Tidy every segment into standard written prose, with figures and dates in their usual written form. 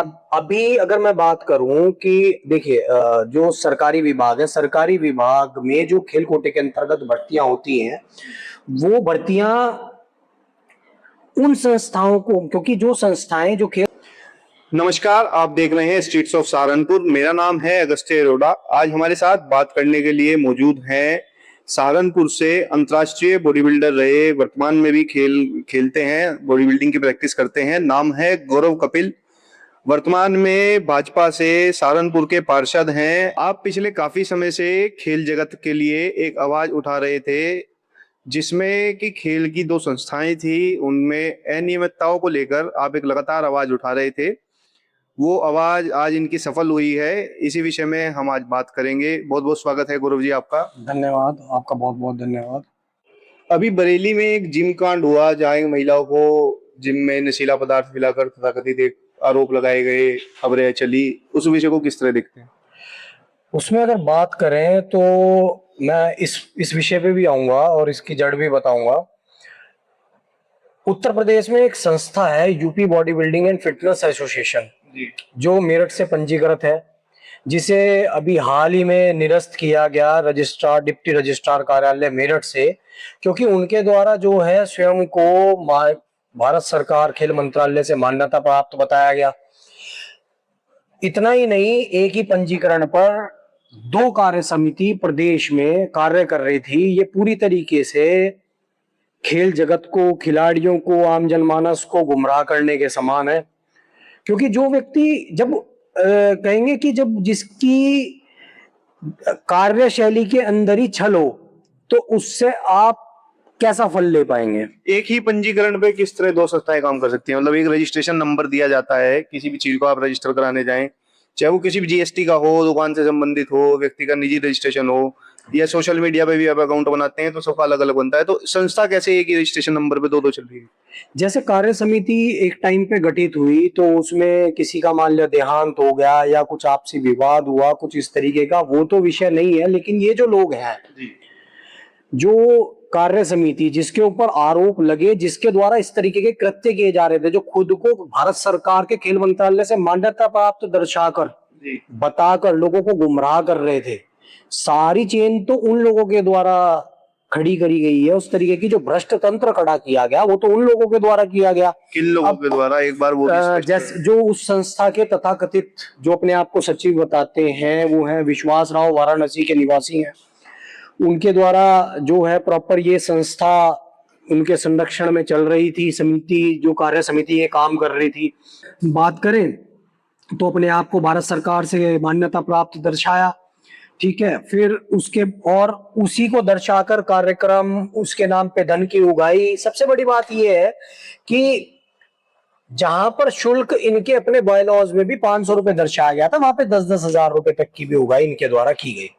अब अभी अगर मैं बात करूं कि देखिए जो सरकारी विभाग है, सरकारी विभाग में जो खेल कोटे के अंतर्गत भर्तियां होती हैं, वो भर्तियां उन संस्थाओं को, क्योंकि जो संस्थाएं जो खेल। नमस्कार, आप देख रहे हैं स्ट्रीट्स ऑफ सहारनपुर। मेरा नाम है अगस्त्य अरोड़ा। आज हमारे साथ बात करने के लिए मौजूद हैं सहारनपुर से अंतर्राष्ट्रीय बॉडी बिल्डर रहे, वर्तमान में भी खेलते हैं, बॉडी बिल्डिंग की प्रैक्टिस करते हैं। नाम है गौरव कपिल। वर्तमान में भाजपा से सहारनपुर के पार्षद हैं। आप पिछले काफी समय से खेल जगत के लिए एक आवाज उठा रहे थे, जिसमें कि खेल की दो संस्थाएं थी, उनमें अनियमितताओं को लेकर आप एक लगातार आवाज उठा रहे थे। वो आवाज आज इनकी सफल हुई है। इसी विषय में हम आज बात करेंगे। बहुत बहुत स्वागत है गौरव जी आपका। धन्यवाद, आपका बहुत बहुत धन्यवाद। अभी बरेली में एक जिम कांड हुआ, जहां एक महिलाओं को जिम में नशीला पदार्थ पिलाकर तथाकथित एक आरोप लगाए गए, खबरें चली। उस विषय को किस तरह देखते हैं? उसमें अगर बात करें तो मैं इस विषय पे भी आऊंगा और इसकी जड़ भी बताऊंगा। उत्तर प्रदेश में एक संस्था है, UP body building and fitness association, जो मेरठ से पंजीकृत है, जिसे अभी हाल ही में निरस्त किया गया रजिस्ट्रार, डिप्टी रजिस्ट्रार कार्यालय मेरठ से, क्योंकि उनके द्वारा जो है स्वयं को भारत सरकार खेल मंत्रालय से मान्यता प्राप्त बताया गया। इतना ही नहीं, एक ही पंजीकरण पर दो कार्य समिति प्रदेश में कार्य कर रही थी। ये पूरी तरीके से खेल जगत को, खिलाड़ियों को, आम जनमानस को गुमराह करने के समान है। क्योंकि जो व्यक्ति जब कहेंगे कि जब जिसकी कार्यशैली के अंदर ही छल हो, तो उससे आप कैसा फल ले पाएंगे? एक ही पंजीकरण पे किस तरह दो संस्थाएं काम कर सकती हैं? मतलब एक रजिस्ट्रेशन नंबर दिया जाता है, किसी भी चीज को आप रजिस्टर कराने जाएं, चाहे वो किसी भी जीएसटी का हो, दुकान से संबंधित हो, व्यक्ति का निजी रजिस्ट्रेशन हो, या सोशल मीडिया पे भी आप अकाउंट बनाते हैं तो सबका अलग अलग बनता है। तो संस्था कैसे एक ही रजिस्ट्रेशन नंबर पे दो दो चल रही है? जैसे कार्य समिति एक टाइम पे गठित हुई, तो उसमें किसी का मान लिया देहांत हो गया या कुछ आपसी विवाद हुआ, कुछ इस तरीके का, वो तो विषय नहीं है। लेकिन ये जो लोग हैं, जो कार्य समिति जिसके ऊपर आरोप लगे, जिसके द्वारा इस तरीके के कृत्य किए जा रहे थे, जो खुद को भारत सरकार के खेल मंत्रालय से मान्यता प्राप्त दर्शाकर, बताकर लोगों को गुमराह कर रहे थे, सारी चेन तो उन लोगों के द्वारा खड़ी करी गई है। उस तरीके की जो भ्रष्ट तंत्र खड़ा किया गया, वो तो उन लोगों के द्वारा किया गया। किन लोगों के द्वारा, एक बार वो जैसे जो उस संस्था के तथाकथित जो अपने आप को सचिव बताते हैं, वो है विश्वास राव, वाराणसी के निवासी हैं। उनके द्वारा जो है प्रॉपर ये संस्था उनके संरक्षण में चल रही थी। समिति, जो कार्य समिति ये काम कर रही थी, बात करें तो अपने आप को भारत सरकार से मान्यता प्राप्त दर्शाया, ठीक है। फिर उसके और उसी को दर्शाकर कार्यक्रम, उसके नाम पे धन की उगाही। सबसे बड़ी बात यह है कि जहां पर शुल्क इनके अपने बायलॉज में भी 500 रुपए दर्शाया गया था, वहां पे 10-10 हजार रुपए तक की भी उगाही इनके द्वारा की गई।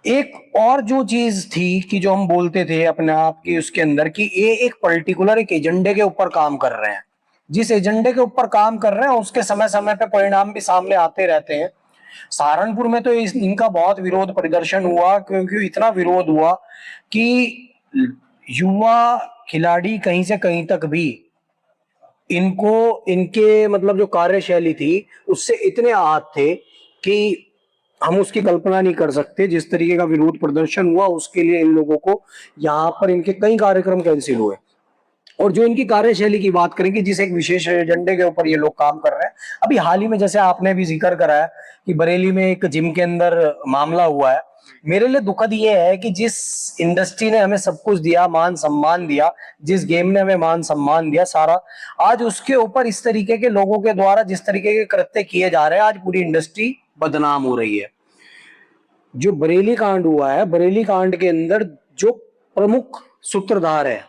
एक और जो चीज थी कि जो हम बोलते थे अपने आप की उसके अंदर, कि ये एक पर्टिकुलर एक एजेंडे के ऊपर काम कर रहे हैं। जिस एजेंडे के ऊपर काम कर रहे हैं उसके समय समय पे परिणाम भी सामने आते रहते हैं। सहारनपुर में तो इनका बहुत विरोध प्रदर्शन हुआ, क्योंकि इतना विरोध हुआ कि युवा खिलाड़ी कहीं से कहीं तक भी इनको, इनके मतलब जो कार्यशैली थी उससे इतने आहत थे कि हम उसकी कल्पना नहीं कर सकते। जिस तरीके का विरोध प्रदर्शन हुआ, उसके लिए इन लोगों को यहाँ पर इनके कई कार्यक्रम कैंसिल हुए। और जो इनकी कार्यशैली की बात करें कि जिस एक विशेष एजेंडे के ऊपर ये लोग काम कर रहे हैं, अभी हाल ही में जैसे आपने भी जिक्र करा है कि बरेली में एक जिम के अंदर मामला हुआ है। मेरे लिए दुखद ये है कि जिस इंडस्ट्री ने हमें सब कुछ दिया, मान सम्मान दिया, जिस गेम ने हमें मान सम्मान दिया सारा, आज उसके ऊपर इस तरीके के लोगों के द्वारा जिस तरीके के कृत्य किए जा रहे हैं, आज पूरी इंडस्ट्री बदनाम हो रही है। जो बरेली कांड हुआ है, बरेली कांड के अंदर जो प्रमुख सूत्रधार है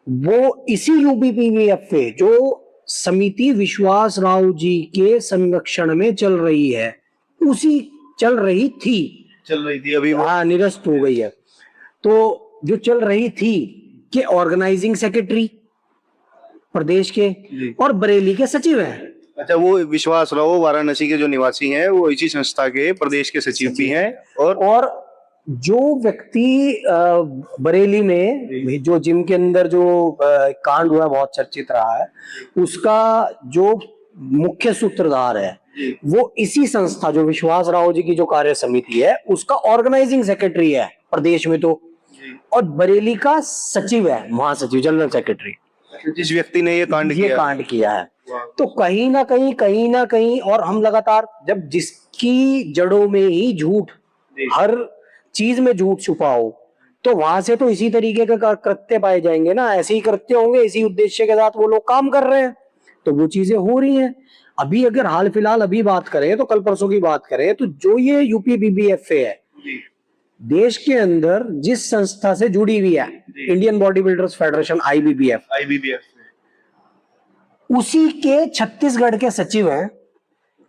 वो इसी यूबीपीवीएफए, जो समिति विश्वास राव जी के संरक्षण में चल रही है, उसी चल रही थी अभी वो हाँ निरस्त हो गई है। तो जो चल रही थी कि ऑर्गेनाइजिंग सेक्रेटरी प्रदेश के और बरेली के सचिव हैं। अच्छा, वो विश्वास राव वाराणसी के जो निवासी हैं, वो इसी संस्था के प्रदेश के सचिव भी हैं। और जो व्यक्ति बरेली में जो जिम के अंदर जो कांड हुआ बहुत चर्चित रहा है, उसका जो मुख्य सूत्रधार है, वो इसी संस्था जो विश्वास राव जी की जो कार्य समिति है उसका ऑर्गेनाइजिंग सेक्रेटरी है प्रदेश में तो, और बरेली का सचिव है, महासचिव, जनरल सेक्रेटरी, जिस व्यक्ति ने ये कांड किया है। तो कहीं ना कहीं और हम लगातार, जब जिसकी जड़ों में ही झूठ, हर चीज में झूठ छुपा हो, तो वहां से तो इसी तरीके के कृत्य पाए जाएंगे ना, ऐसे ही कृत्य होंगे, इसी उद्देश्य के साथ वो लोग काम कर रहे हैं, तो वो चीजें हो रही हैं। अभी अगर हाल फिलहाल अभी बात करें, तो कल परसों की बात करें, तो जो ये यूपीबीबीएफए है, देश के अंदर जिस संस्था से जुड़ी हुई है, इंडियन बॉडी बिल्डर्स फेडरेशन, आईबीबीएफ, उसी के छत्तीसगढ़ के सचिव हैं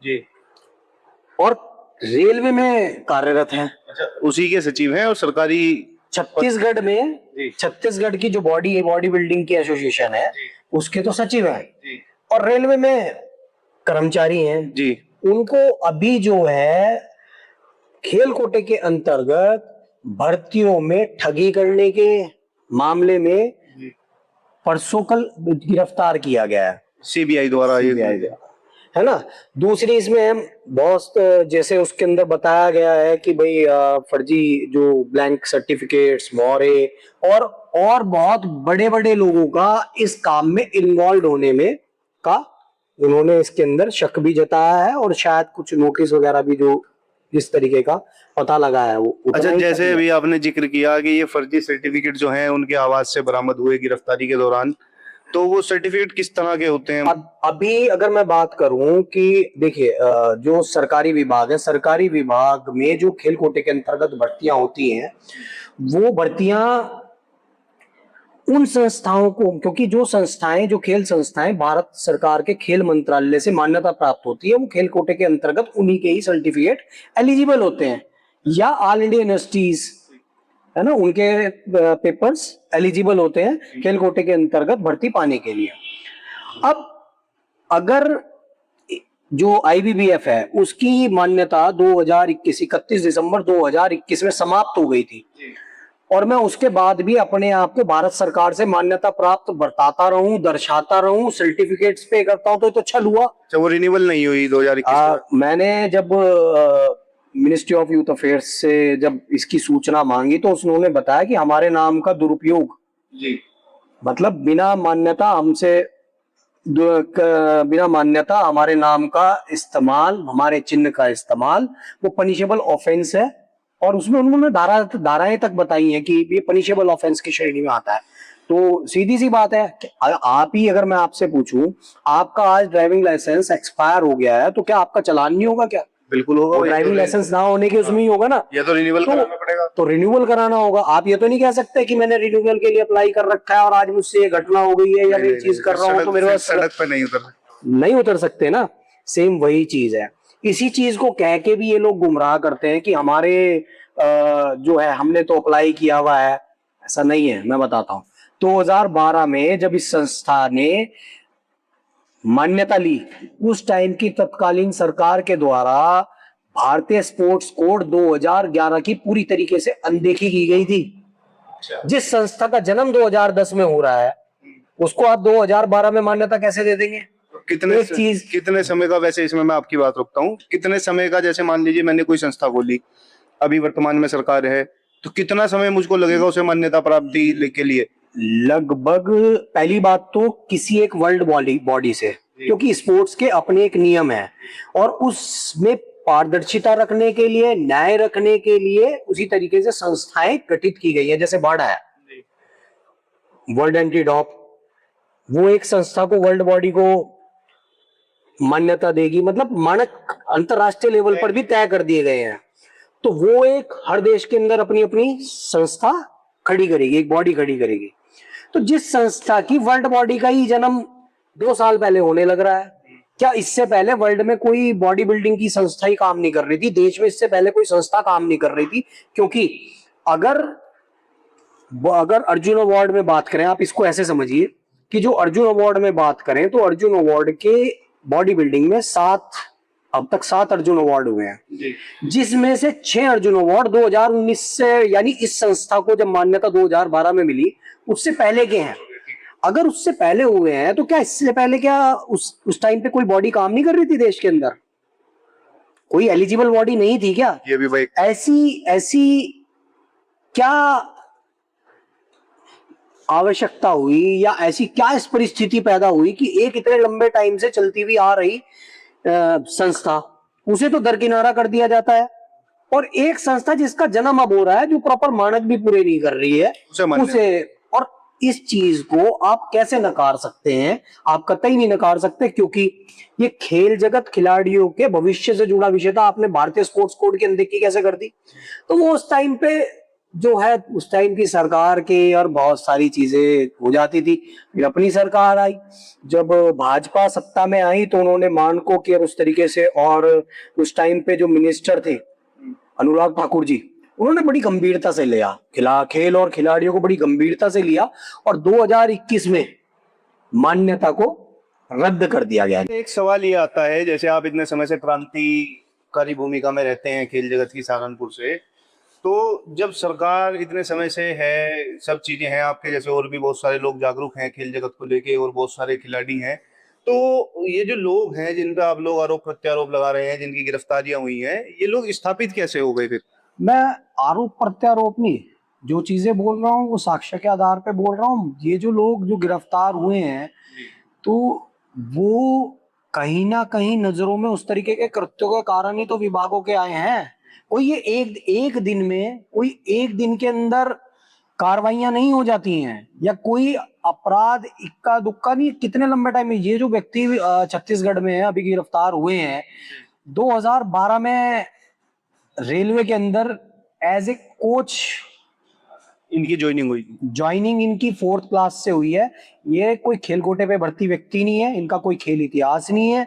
जी, और रेलवे में कार्यरत हैं। अच्छा, उसी के सचिव हैं और सरकारी छत्तीसगढ़ में, छत्तीसगढ़ की जो बॉडी बिल्डिंग की एसोसिएशन है उसके तो सचिव हैं और रेलवे में कर्मचारी हैं जी। उनको अभी जो है खेल कोटे के अंतर्गत भर्तियों में ठगी करने के मामले में परसों कल गिरफ्तार किया गया है सीबीआई द्वारा, है ना। दूसरी इसमें हम बहुत, जैसे उसके अंदर बताया गया है कि भाई फर्जी जो ब्लैंक सर्टिफिकेट्स, मोहरे और बहुत बड़े बड़े लोगों का इस काम में इन्वॉल्व होने में का उन्होंने इसके अंदर शक भी जताया है, और शायद कुछ नोटिस वगैरह भी जो जिस तरीके का पता लगा है वो। अच्छा, जैसे अभी आपने जिक्र किया कि ये फर्जी सर्टिफिकेट जो हैं उनके आवाज से बरामद हुए गिरफ्तारी के दौरान, तो वो सर्टिफिकेट किस तरह के होते हैं? अभी अगर मैं बात करूं कि देखिए, जो सरकारी विभाग है, सरकारी विभाग में जो खेल कोटे के अंतर्गत भर्तियां होती हैं, वो भर्तियां उन संस्थाओं को, क्योंकि जो खेल संस्थाएं भारत सरकार के खेल मंत्रालय से मान्यता प्राप्त होती है, वो खेल कोटे के अंतर्गत उन्हीं के ही सर्टिफिकेट एलिजिबल होते हैं, या ऑल इंडिया यूनिवर्सिटीज है ना, उनके पेपर्स एलिजिबल होते हैं खेल कोटे के अंतर्गत भर्ती पाने के लिए। अब अगर जो आईबीबीएफ है उसकी मान्यता 31 दिसंबर 2021 में समाप्त हो गई थी, और मैं उसके बाद भी अपने आप को भारत सरकार से मान्यता प्राप्त बताता रहूं, दर्शाता रहूं, सर्टिफिकेट्स पे करता हूं, तो छल हुआ। वो रिन्यूअल नहीं हुई 2021 में? मैंने जब मिनिस्ट्री ऑफ यूथ अफेयर्स से जब इसकी सूचना मांगी, तो उन्होंने बताया कि हमारे नाम का दुरुपयोग, जी, मतलब बिना मान्यता हमारे नाम का इस्तेमाल, हमारे चिन्ह का इस्तेमाल, वो पनिशेबल ऑफेंस है, और उसमें उन्होंने धाराएं तक बताई हैं कि ये पनिशेबल ऑफेंस की श्रेणी में आता है। तो सीधी सी बात है कि आप ही, अगर मैं आपसे पूछूं, आपका आज ड्राइविंग लाइसेंस एक्सपायर हो गया है, तो क्या आपका चालान नहीं होगा? क्या बिल्कुल होगा। ड्राइविंग लाइसेंस ना होने के उसमें ही होगा ना, ये तो रिन्यूअल कराना पड़ेगा। तो रिन्यूअल कराना होगा। आप ये तो नहीं कह सकते कि मैंने रिन्यूअल के लिए अप्लाई कर रखा है और आज मुझसे ये घटना हो गई है या मैं चीज कर रहा हूँ तो मेरे पास सड़क पे नहीं उतर सकते ना। सेम वही चीज है। इसी चीज को कह के भी ये लोग गुमराह करते हैं कि हमारे जो है हमने तो अप्लाई किया हुआ है। ऐसा नहीं है, मैं बताता हूँ। 2012 में जब इस संस्था ने मान्यता ली, उस टाइम की तत्कालीन सरकार के द्वारा भारतीय स्पोर्ट्स कोड 2011 की पूरी तरीके से अनदेखी की गई थी। जिस संस्था का जन्म 2010 में हो रहा है, उसको आप 2012 में मान्यता कैसे दे देंगे? कितने समय का, वैसे इसमें मैं आपकी बात रोकता हूँ, कितने समय का, जैसे मान लीजिए मैंने कोई संस्था खोली, अभी वर्तमान में सरकार है, तो कितना समय मुझको लगेगा उसे मान्यता प्राप्ति के लिए? लगभग, पहली बात तो किसी एक वर्ल्ड बॉडी से, क्योंकि स्पोर्ट्स के अपने एक नियम है और उसमें पारदर्शिता रखने के लिए, न्याय रखने के लिए उसी तरीके से संस्थाएं गठित की गई है। जैसे बाड़ा है, वर्ल्ड एंटी डॉप, वो एक संस्था को, वर्ल्ड बॉडी को मान्यता देगी, मतलब मानक अंतरराष्ट्रीय लेवल पर भी तय कर दिए गए हैं। तो वो एक हर देश के अंदर अपनी अपनी संस्था खड़ी करेगी, एक बॉडी खड़ी करेगी। तो जिस संस्था की वर्ल्ड बॉडी का ही जन्म 2 साल पहले होने लग रहा है, क्या इससे पहले वर्ल्ड में कोई बॉडी बिल्डिंग की संस्था ही काम नहीं कर रही थी? देश में इससे पहले कोई संस्था काम नहीं कर रही थी? क्योंकि अगर अर्जुन अवार्ड में बात करें, आप इसको ऐसे समझिए कि जो अर्जुन अवार्ड में बात करें, तो अर्जुन अवार्ड के बॉडी बिल्डिंग में अब तक 7 अर्जुन अवार्ड हुए हैं, जिसमें से 6 अर्जुन अवार्ड 2019 से, यानी इस संस्था को जब मान्यता 2012 में मिली, उससे पहले के हैं। अगर उससे पहले हुए हैं तो क्या इससे पहले क्या उस टाइम पे कोई बॉडी काम नहीं कर रही थी देश के अंदर? कोई एलिजिबल बॉडी नहीं थी क्या? ये भी भाई ऐसी ऐसी क्या आवश्यकता हुई या ऐसी क्या इस परिस्थिति पैदा हुई कि एक इतने लंबे टाइम से चलती हुई आ रही संस्था, उसे तो दरकिनारा कर दिया जाता है, और एक संस्था जिसका जन्म अब हो रहा है, जो प्रॉपर मानक भी पूरे नहीं कर रही है उसे, और इस चीज को आप कैसे नकार सकते हैं? आप कतई नहीं नकार सकते, क्योंकि ये खेल जगत खिलाड़ियों के भविष्य से जुड़ा विषय था। आपने भारतीय स्पोर्ट्स कोड की अनदेखी कैसे कर दी? तो वो उस टाइम पे जो है, उस टाइम की सरकार के और बहुत सारी चीजें हो जाती थी। फिर अपनी सरकार आई, जब भाजपा सत्ता में आई तो उन्होंने मानकों के उस तरीके से, और उस टाइम पे जो मिनिस्टर थे अनुराग ठाकुर जी, उन्होंने बड़ी गंभीरता से लिया खेल और खिलाड़ियों को बड़ी गंभीरता से लिया, और 2021 में मान्यता को रद्द कर दिया गया। एक सवाल ये आता है, जैसे आप इतने समय से क्रांतिकारी भूमिका में रहते हैं खेल जगत की सहारनपुर से, तो जब सरकार इतने समय से है, सब चीजें हैं आपके जैसे और भी बहुत सारे लोग जागरूक हैं खेल जगत को लेके और बहुत सारे खिलाड़ी हैं, तो ये जो लोग हैं जिन पे आप लोग आरोप प्रत्यारोप लगा रहे हैं, जिनकी गिरफ्तारियां हुई हैं, ये लोग स्थापित कैसे हो गए? फिर मैं आरोप प्रत्यारोप नहीं, जो चीजें बोल रहा हूँ वो साक्ष्य के आधार पे बोल रहा हूँ। ये जो लोग जो गिरफ्तार हुए हैं, तो वो कहीं ना कहीं नजरों में उस तरीके के कृत्यों के कारण ही तो विभागों के आए हैं। कोई ये एक दिन में, कोई एक दिन के अंदर कार्रवाइयां नहीं हो जाती हैं, या कोई अपराध इक्का दुक्का नहीं, कितने लंबे टाइम में। ये जो व्यक्ति छत्तीसगढ़ में है अभी गिरफ्तार हुए हैं, 2012 में रेलवे के अंदर एज ए कोच इनकी ज्वाइनिंग इनकी 4th क्लास से हुई है। ये कोई खेल कोटे पे भर्ती व्यक्ति नहीं है, इनका कोई खेल इतिहास नहीं है।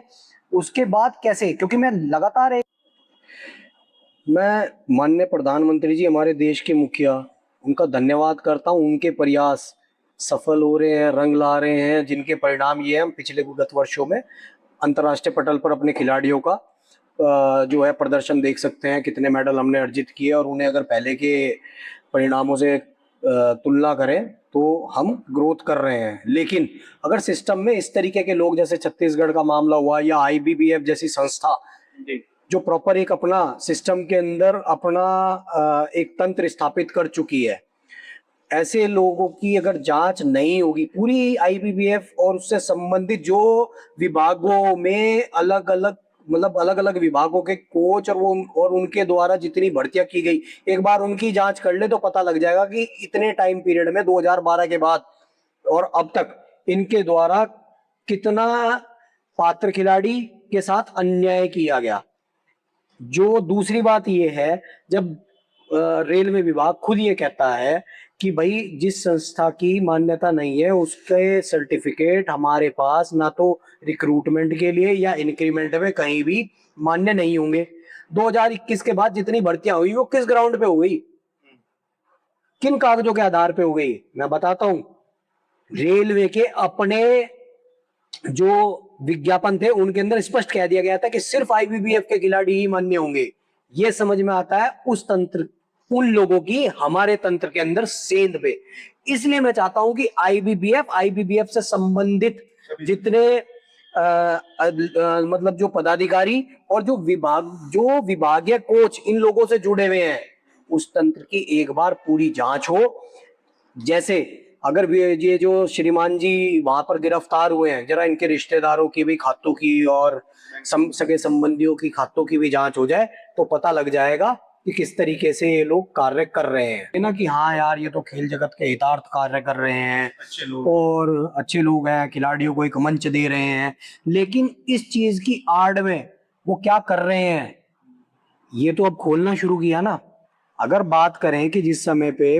उसके बाद कैसे? क्योंकि मैं लगातार मैं माननीय प्रधानमंत्री जी, हमारे देश के मुखिया, उनका धन्यवाद करता हूं। उनके प्रयास सफल हो रहे हैं, रंग ला रहे हैं, जिनके परिणाम ये हैं। हम पिछले गत वर्षों में अंतर्राष्ट्रीय पटल पर अपने खिलाड़ियों का जो है प्रदर्शन देख सकते हैं, कितने मेडल हमने अर्जित किए, और उन्हें अगर पहले के परिणामों से तुलना करें तो हम ग्रोथ कर रहे हैं। लेकिन अगर सिस्टम में इस तरीके के लोग, जैसे छत्तीसगढ़ का मामला हुआ, या आईबीबीएफ जैसी संस्था जो प्रॉपर एक अपना सिस्टम के अंदर अपना एक तंत्र स्थापित कर चुकी है, ऐसे लोगों की अगर जांच नहीं होगी, पूरी आईबीबीएफ और उससे संबंधित जो विभागों में अलग अलग, मतलब अलग अलग विभागों के कोच और उनके द्वारा जितनी भर्तियां की गई, एक बार उनकी जांच कर ले तो पता लग जाएगा कि इतने टाइम पीरियड में 2012 के बाद और अब तक इनके द्वारा कितना पात्र खिलाड़ी के साथ अन्याय किया गया। जो दूसरी बात ये है, जब रेलवे विभाग खुद ये कहता है कि भाई जिस संस्था की मान्यता नहीं है उसके सर्टिफिकेट हमारे पास ना तो रिक्रूटमेंट के लिए या इंक्रीमेंट में कहीं भी मान्य नहीं होंगे। 2021 के बाद जितनी भर्तियां हुई वो किस ग्राउंड पे हो गई, किन कागजों के आधार पे हो गई? मैं बताता हूं। रेलवे के अपने जो विज्ञापन थे उनके अंदर स्पष्ट कह दिया गया था कि सिर्फ आईबीबीएफ के खिलाड़ी ही मान्य होंगे। ये समझ में आता है उस तंत्र, उन लोगों की हमारे तंत्र के अंदर सेंध पे। इसलिए मैं चाहता हूं कि आईबीबीएफ से संबंधित जितने मतलब जो पदाधिकारी और जो विभागीय कोच इन लोगों से जुड़े हुए हैं, उस तंत्र की एक बार पूरी जांच हो। जैसे अगर ये जो श्रीमान जी वहां पर गिरफ्तार हुए हैं, जरा इनके रिश्तेदारों की भी खातों की और सगे संबंधियों की खातों की भी जांच हो जाए तो पता लग जाएगा कि किस तरीके से ये लोग कार्य कर रहे हैं। ना कि हाँ यार ये तो खेल जगत के हितार्थ कार्य कर रहे हैं, और अच्छे लोग हैं, खिलाड़ियों को एक मंच दे रहे हैं, लेकिन इस चीज की आड़ में वो क्या कर रहे हैं ये तो अब खोलना शुरू किया ना। अगर बात करें कि जिस समय पे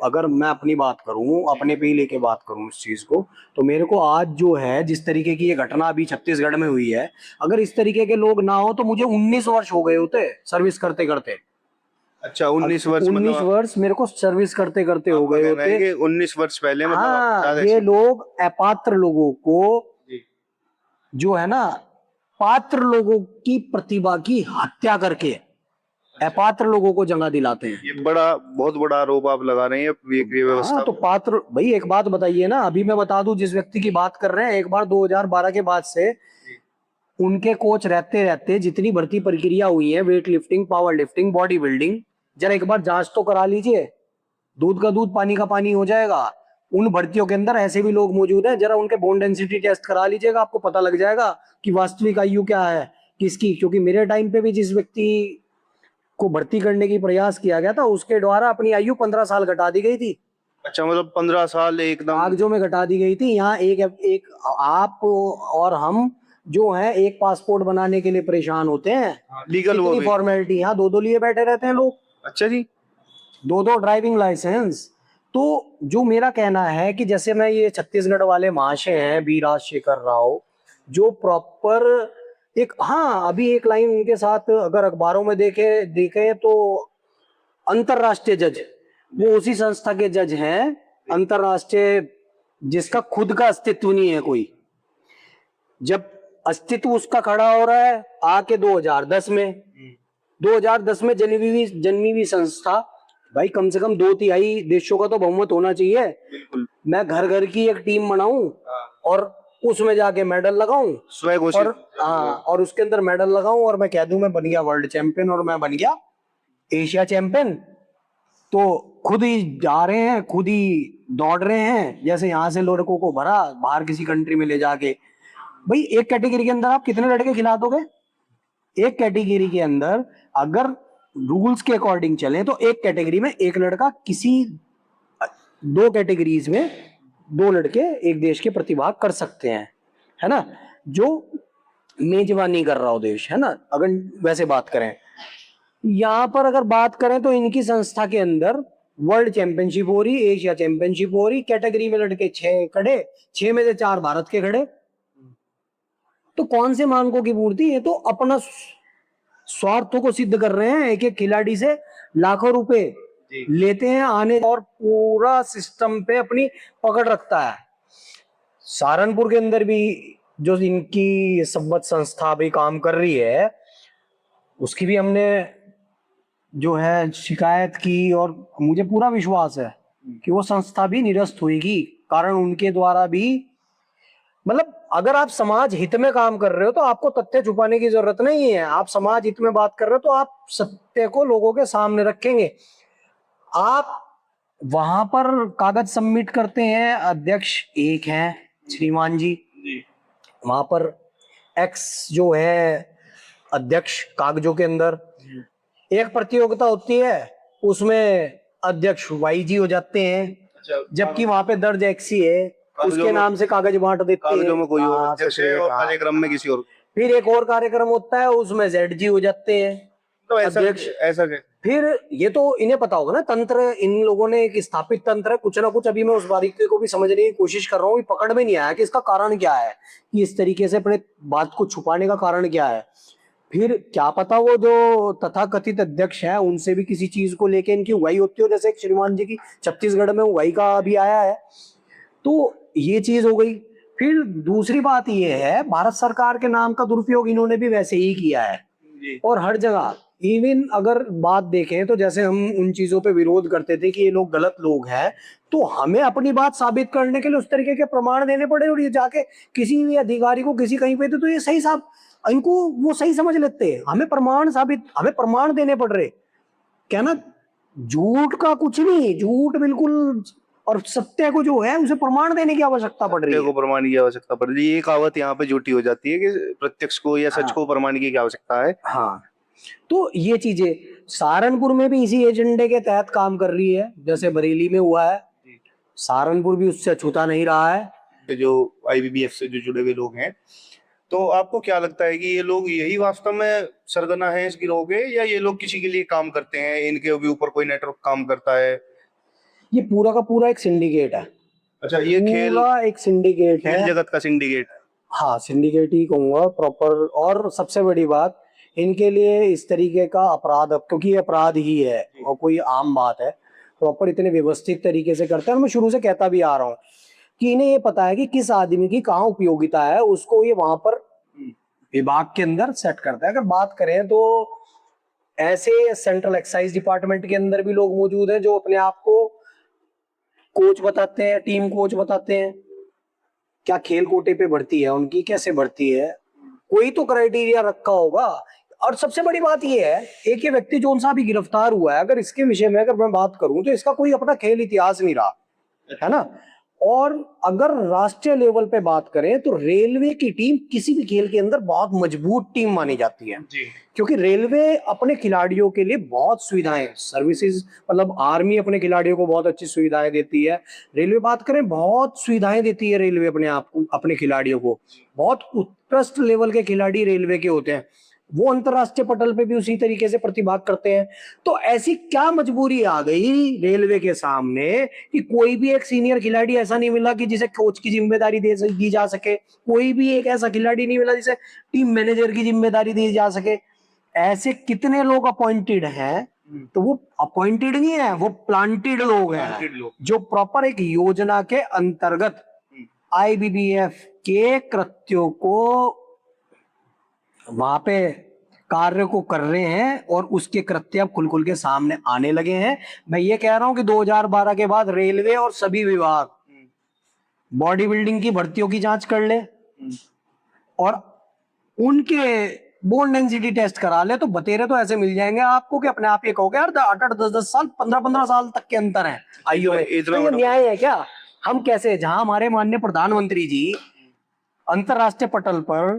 अगर मैं अपनी बात करूं, अपने पे ही लेके बात करूं इस चीज को, तो मेरे को आज जो है जिस तरीके की ये घटना अभी छत्तीसगढ़ में हुई है, अगर इस तरीके के लोग ना हो तो मुझे 19 वर्ष हो गए होते सर्विस करते करते। अच्छा, 19 वर्ष? 19 वर्ष मेरे को सर्विस करते करते हो गए होते। 19 वर्ष पहले मतलब हाँ, ये लोग अपात्र लोगों को जो है ना, पात्र लोगों की प्रतिभा की हत्या करके अपात्र लोगों को जगह दिलाते हैं। ये बहुत बड़ा आरोप आप लगा रहे हैं ये व्यवस्था। हाँ, तो पात्र भाई एक बात बताइए ना, अभी मैं बता दूं जिस व्यक्ति की बात कर रहे हैं, एक बार 2012 के बाद से उनके कोच रहते रहते जितनी भर्ती प्रक्रिया हुई है, weight lifting, power lifting, body building, जरा एक बार जांच तो करा लीजिए, दूध का दूध पानी का पानी हो जाएगा। उन भर्तियों के अंदर ऐसे भी लोग मौजूद हैं, जरा उनके बोन डेंसिटी टेस्ट करा लीजिएगा, आपको पता लग जाएगा कि वास्तविक आयु क्या है किसकी। क्योंकि मेरे टाइम पे भी जिस व्यक्ति को भर्ती करने की प्रयास किया गया था, उसके द्वारा अपनी आयु 15 साल घटा दी गई थी। अच्छा, मतलब 15 साल एकदम कागजों में घटा दी गई थी। यहाँ एक आप और हम जो है एक पासपोर्ट बनाने के लिए परेशान होते हैं, लीगल वो कितनी भी। फॉर्मेलिटी, यहाँ दो दो लिए बैठे रहते हैं लोग, अच्छा जी। दो दो ड्राइविंग लाइसेंस। तो जो मेरा कहना है कि जैसे मैं ये छत्तीसगढ़ वाले महाशय हैं बी राजशेखर राव, जो प्रॉपर एक, हाँ अभी एक लाइन उनके साथ अगर अखबारों में देखे देखे तो अंतरराष्ट्रीय जज, वो उसी संस्था के जज हैं अंतरराष्ट्रीय, जिसका खुद का अस्तित्व नहीं है कोई। जब अस्तित्व उसका खड़ा हो रहा है आके 2010 में, 2010 में जन्मी हुई संस्था, भाई कम से कम 2/3 देशों का तो बहुमत होना चाहिए। बिल्कुल। मैं घर घर की एक टीम बनाऊं और उसमें जाके मेडल लगाऊं, स्वघोषित। और हाँ, और उसके अंदर मेडल लगाऊं और मैं कह दूं मैं बन गया वर्ल्ड चैंपियन और मैं बन गया एशिया चैंपियन। तो खुद ही जा रहे हैं, खुद ही दौड़ रहे हैं, जैसे यहाँ से लड़कों को भरा बाहर किसी कंट्री में ले जाके। भाई एक कैटेगरी के अंदर आप कितने लड़के खिला दोगे? एक कैटेगरी के अंदर अगर रूल्स के अकॉर्डिंग चले तो एक कैटेगरी में एक लड़का, किसी दो कैटेगरीज में दो लड़के एक देश के प्रतिभाग कर सकते हैं, है ना, जो मेजबानी कर रहा हो देश, है ना। अगर वैसे बात करें, यहाँ पर अगर बात करें तो इनकी संस्था के अंदर वर्ल्ड चैंपियनशिप हो रही, एशिया चैंपियनशिप हो रही, कैटेगरी में लड़के 6 खड़े, 6 में से 4 भारत के खड़े। तो कौन से मानकों की पूर्ति? ये तो अपना स्वार्थों को सिद्ध कर रहे हैं, एक एक खिलाड़ी से लाखों रुपए लेते हैं आने, और पूरा सिस्टम पे अपनी पकड़ रखता है। सहारनपुर के अंदर भी जो इनकी संबद्ध संस्था भी काम कर रही है, उसकी भी हमने जो है शिकायत की, और मुझे पूरा विश्वास है कि वो संस्था भी निरस्त होगी, कारण उनके द्वारा भी, मतलब अगर आप समाज हित में काम कर रहे हो तो आपको तथ्य छुपाने की जरूरत नहीं है। आप समाज हित में बात कर रहे हो तो आप सत्य को लोगों के सामने रखेंगे। आप वहां पर कागज सबमिट करते हैं, अध्यक्ष एक हैं श्रीमान जी, वहां पर एक्स जो है अध्यक्ष कागजों के अंदर, एक प्रतियोगिता होती है उसमें अध्यक्ष वाई जी हो जाते हैं, जबकि वहां पे दर्ज एक्सी है, उसके नाम से कागज बांट देते हैं। कागजों में कोई और अध्यक्ष है और कार्यक्रम में किसी और। फिर एक और कार्यक्रम होता है उसमें जेड जी हो जाते हैं तो ऐसा क्या? फिर ये तो इन्हें पता होगा ना, तंत्र इन लोगों ने एक स्थापित तंत्र है, कुछ ना कुछ। अभी मैं उस बारीकी को भी समझने की कोशिश कर रहा हूँ, पकड़ में नहीं आया कि इसका कारण क्या है, कि इस तरीके से अपने बात को छुपाने का कारण क्या है। फिर क्या पता वो जो तथाकथित अध्यक्ष है उनसे भी किसी चीज को लेके इनकी उगाई होती हो, जैसे श्रीमान जी की छत्तीसगढ़ में उगाई का अभी आया है, तो ये चीज हो गई। फिर दूसरी बात ये है, भारत सरकार के नाम का दुरुपयोग इन्होंने भी वैसे ही किया है, और हर जगह। इवन अगर बात देखें तो जैसे हम उन चीजों पे विरोध करते थे कि ये लोग गलत लोग हैं, तो हमें अपनी बात साबित करने के लिए उस तरीके के प्रमाण देने पड़े, और ये जाके किसी भी अधिकारी को किसी कहीं पे थे तो ये सही साहब, इनको वो सही समझ लेते हैं, हमें प्रमाण देने पड़ रहे। क्या ना, झूठ का कुछ नहीं, झूठ बिल्कुल, और सत्य को जो है उसे प्रमाण देने की आवश्यकता पड़ रही है। को प्रमाण की आवश्यकता पड़ रही है, ये कहावत यहाँ पे झूठी हो जाती है कि प्रत्यक्ष को या सच को प्रमाण की आवश्यकता है। हाँ, तो ये चीजें सहारनपुर में भी इसी एजेंडे के तहत काम कर रही है, जैसे बरेली में हुआ है, सहारनपुर भी उससे अछूता नहीं रहा है। जो आईबीबीएफ से जो जुड़े हुए लोग हैं, तो आपको क्या लगता है कि ये लोग यही वास्तव में सरगना है इस गिरोह के, या ये लोग किसी के लिए काम करते हैं, इनके भी ऊपर कोई नेटवर्क काम करता है? ये पूरा का पूरा एक सिंडिकेट है। अच्छा, ये पूरा एक सिंडिकेट है, जगत का सिंडिकेट। हाँ, सिंडिकेट ही कहूंगा प्रॉपर। और सबसे बड़ी बात, इनके लिए इस तरीके का अपराध, क्योंकि ये अपराध ही है और कोई आम बात है, प्रॉपर इतने व्यवस्थित तरीके से करते हैं। और मैं शुरू से कहता भी आ रहा हूँ कि इन्हें ये पता है कि किस आदमी की कहाँ उपयोगिता है, उसको ये वहां पर विभाग के अंदर सेट करता है। अगर बात करें तो ऐसे सेंट्रल एक्साइज डिपार्टमेंट के अंदर भी लोग मौजूद हैं जो अपने आप को कोच बताते हैं, टीम कोच बताते हैं। क्या खेल कोटे पे भर्ती है उनकी, कैसे भर्ती है, कोई तो क्राइटेरिया रखा होगा। और सबसे बड़ी बात यह है, एक ये व्यक्ति जो सा भी गिरफ्तार हुआ है, अगर इसके विषय में अगर मैं बात करूं तो इसका कोई अपना खेल इतिहास नहीं रहा है ना। और अगर राष्ट्रीय लेवल पे बात करें तो रेलवे की टीम किसी भी खेल के अंदर बहुत मजबूत टीम मानी जाती है जी। क्योंकि रेलवे अपने खिलाड़ियों के लिए बहुत सुविधाएं, सर्विसेज, मतलब आर्मी अपने खिलाड़ियों को बहुत अच्छी सुविधाएं देती है। रेलवे बात करें, बहुत सुविधाएं देती है रेलवे अपने आप को, अपने खिलाड़ियों को। बहुत उत्कृष्ट लेवल के खिलाड़ी रेलवे के होते हैं, वो अंतरराष्ट्रीय पटल पे भी उसी तरीके से प्रतिभाग करते हैं। तो ऐसी क्या मजबूरी आ गई रेलवे के सामने कि कोई भी एक सीनियर खिलाड़ी ऐसा नहीं मिला कि जिसे कोच की जिम्मेदारी दी जा सके, कोई भी एक ऐसा खिलाड़ी नहीं मिला जिसे टीम मैनेजर की जिम्मेदारी दी जा सके। ऐसे कितने लोग अपॉइंटेड हैं, तो वो अपॉइंटेड नहीं है, वो प्लांटेड लोग हैं जो प्रॉपर एक योजना के अंतर्गत आईबीबीएफ के कृत्यों को वहां पे कार्य को कर रहे हैं और उसके कृत्य अब खुल खुल के सामने आने लगे हैं। मैं ये कह रहा हूं कि 2012 के बाद रेलवे और सभी विभाग बॉडी बिल्डिंग की भर्तियों की जांच कर ले और उनके बोन डेंसिटी टेस्ट करा ले, तो बतेरे तो ऐसे मिल जाएंगे आपको कि अपने आप ये कहोगे यार 8-8, 10-10 साल, 15-15 साल तक के अंतर है आयु में। इतना तो ये न्याय है क्या? हम कैसे, जहां हमारे माननीय प्रधानमंत्री जी अंतरराष्ट्रीय पटल पर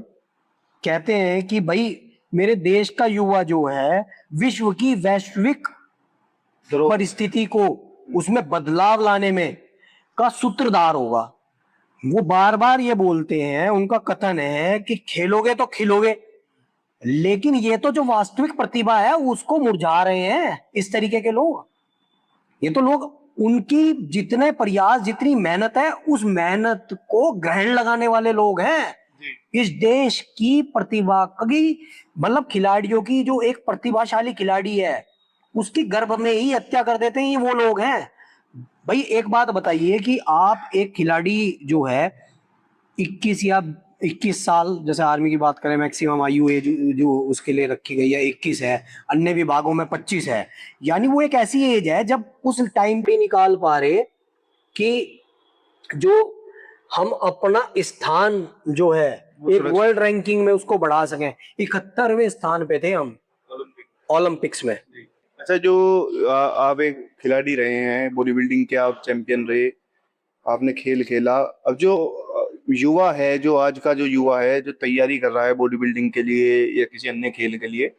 कहते हैं कि भाई मेरे देश का युवा जो है विश्व की वैश्विक परिस्थिति को उसमें बदलाव लाने में का सूत्रधार होगा, वो बार बार ये बोलते हैं, उनका कथन है कि खेलोगे तो खिलोगे, लेकिन ये तो जो वास्तविक प्रतिभा है उसको मुरझा रहे हैं इस तरीके के लोग। ये तो लोग उनकी जितने प्रयास, जितनी मेहनत है, उस मेहनत को ग्रहण लगाने वाले लोग हैं। इस देश की प्रतिभा की, मतलब खिलाड़ियों की, जो एक प्रतिभाशाली खिलाड़ी है उसकी गर्भ में ही हत्या कर देते हैं, ये वो लोग हैं। भाई एक बात बताइए कि आप एक खिलाड़ी जो है 21 या 21 साल, जैसे आर्मी की बात करें मैक्सिमम आयु एज जो उसके लिए रखी गई है 21 है, अन्य विभागों में 25 है, यानी वो एक ऐसी एज है जब उस टाइम पे निकाल पा रहे कि जो हम अपना स्थान जो है एक वर्ल्ड रैंकिंग में उसको बढ़ा सकें। 71वें स्थान पे थे हम ओलंपिक्स में। अच्छा, जो आप एक खिलाड़ी रहे हैं, बॉडी बिल्डिंग के आप चैंपियन रहे, आपने खेल खेला, अब जो युवा है, जो आज का जो युवा है जो तैयारी कर रहा है बॉडी बिल्डिंग के लिए या किसी अन्य खेल के लिए,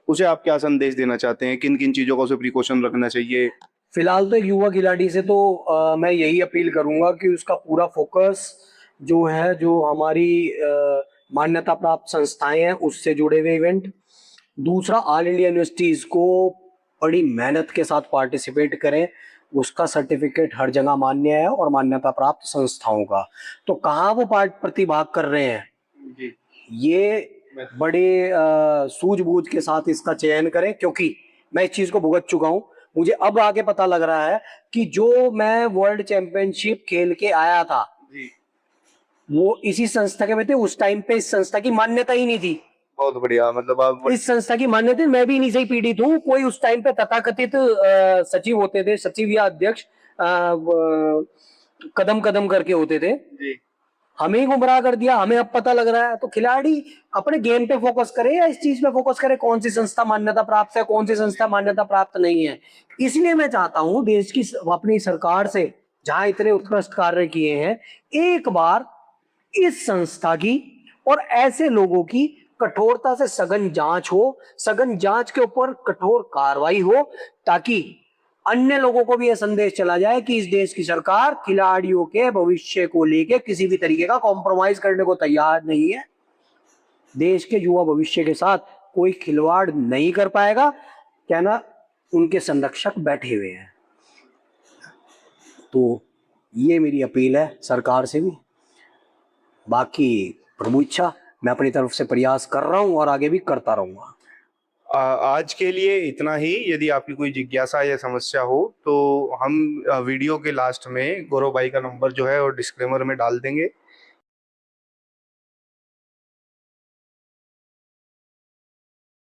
उसे आप क्या संदेश देना चाहते हैं? किन किन चीजों का उसे प्रिकॉशन रखना चाहिए? फिलहाल तो एक युवा खिलाड़ी से तो मैं यही अपील करूंगा कि उसका पूरा फोकस जो है, जो हमारी मान्यता प्राप्त संस्थाएं हैं उससे जुड़े हुए इवेंट, दूसरा ऑल इंडिया यूनिवर्सिटीज को बड़ी मेहनत के साथ पार्टिसिपेट करें, उसका सर्टिफिकेट हर जगह मान्य है और मान्यता प्राप्त संस्थाओं का। तो कहाँ वो प्रतिभाग कर रहे हैं जी। ये बड़े सूझबूझ के साथ इसका चयन करें, क्योंकि मैं इस चीज को भुगत चुका हूं। मुझे अब आगे पता लग रहा है कि जो मैं वर्ल्ड चैंपियनशिप खेल के आया था जी। वो इसी संस्था के में थे। उस टाइम पे इस संस्था की मान्यता ही नहीं थी। बहुत बढ़िया, मतलब आप इस संस्था की मान्यता, मैं भी इन्हीं से ही पीड़ित हूँ। कोई उस टाइम पे तथाकथित सचिव होते थे, सचिव या अध्यक्ष कदम कदम करके होते थे, जी। हमें ही गुमराह कर दिया। हमें अब पता लग रहा है। तो खिलाड़ी अपने गेम पे फोकस करे या इस चीज पे फोकस करे, कौन सी संस्था मान्यता प्राप्त है, कौन सी संस्था मान्यता प्राप्त नहीं है। इसलिए मैं चाहता हूं देश की अपनी सरकार से, जहां इतने उत्कृष्ट कार्य किए हैं, एक बार इस संस्था की और ऐसे लोगों की कठोरता से सघन जांच हो, सघन जांच के ऊपर कठोर कार्रवाई हो, ताकि अन्य लोगों को भी यह संदेश चला जाए कि इस देश की सरकार खिलाड़ियों के भविष्य को लेकर किसी भी तरीके का कॉम्प्रोमाइज करने को तैयार नहीं है। देश के युवा भविष्य के साथ कोई खिलवाड़ नहीं कर पाएगा। क्या ना, उनके संरक्षक बैठे हुए हैं। तो ये मेरी अपील है सरकार से भी। बाकी प्रभु इच्छा, मैं अपनी तरफ से प्रयास कर रहा हूं और आगे भी करता रहूंगा। आज के लिए इतना ही। यदि आपकी कोई जिज्ञासा या समस्या हो तो हम वीडियो के लास्ट में गौरव भाई का नंबर जो है और डिस्क्लेमर में डाल देंगे।